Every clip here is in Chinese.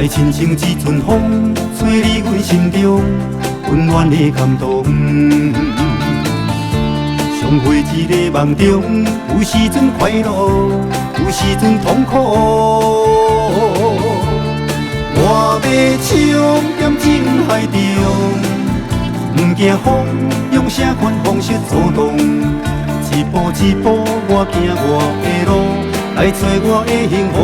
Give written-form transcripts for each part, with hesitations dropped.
爱亲像一阵风，吹入阮心中温暖的感动。相会一个梦中，有时阵快乐，有时阵痛苦。我要唱在情海中，不惊风，用啥款方式作动？一步一步，我行我的路，来找我的幸福。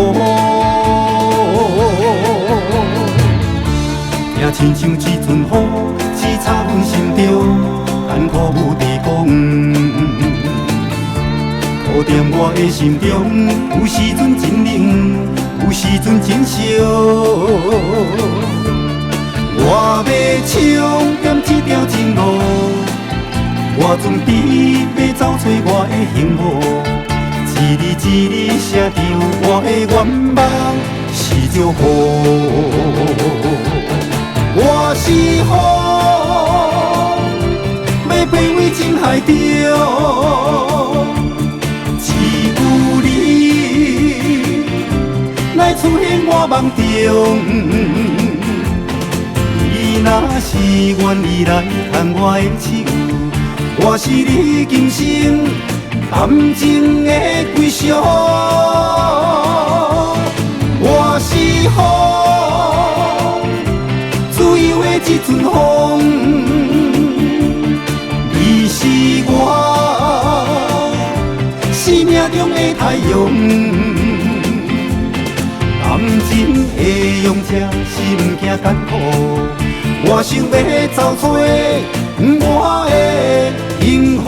也亲像一阵雨，刺插阮心中，艰苦无地讲。土在我的心中，有时阵真冷，有时阵真烧。我要唱点这条情路，我准备要走找我的幸福。一字一字写着我的愿望是祝福。我是风，要飞回情海中，只有你来出现我梦中。你若是愿意来牵我的手，我是你今生感情的归宿。我是风，自由的一阵风，你是我生命中的太阳。感情的勇者是不惊艰苦，我想要走出我的幸福。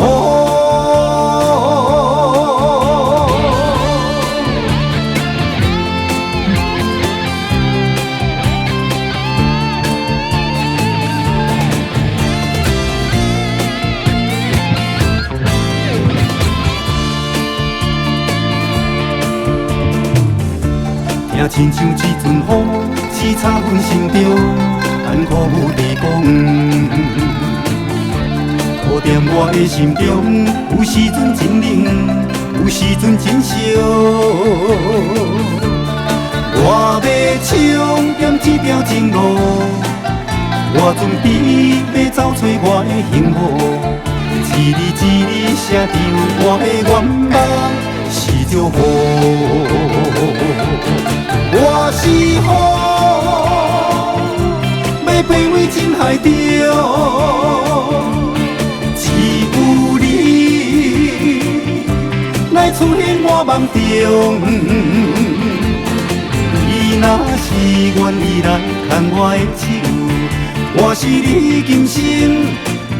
也亲像一阵雨，刺插阮心中，艰苦无地讲。土在我的心中，有时阵真冷，有时阵真烧。我要唱点这条情路，我准备要走找我的幸福。一字一字写着我的愿望是祝福。我是风，要飞回情海中，只有你来出现我梦中。你若是愿意来牵我的手，我是你今生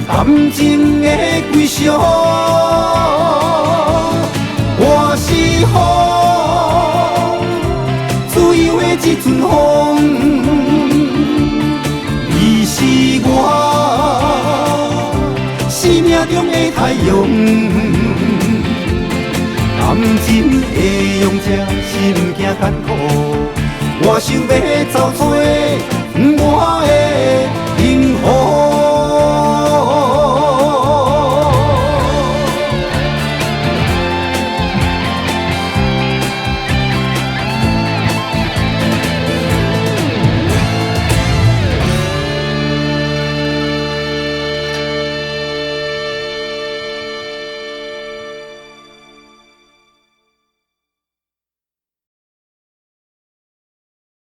感情的归宿。我是风，自由的一阵风，你是我生命中的太阳。感情的勇者是不惊艰苦，我想要走出我的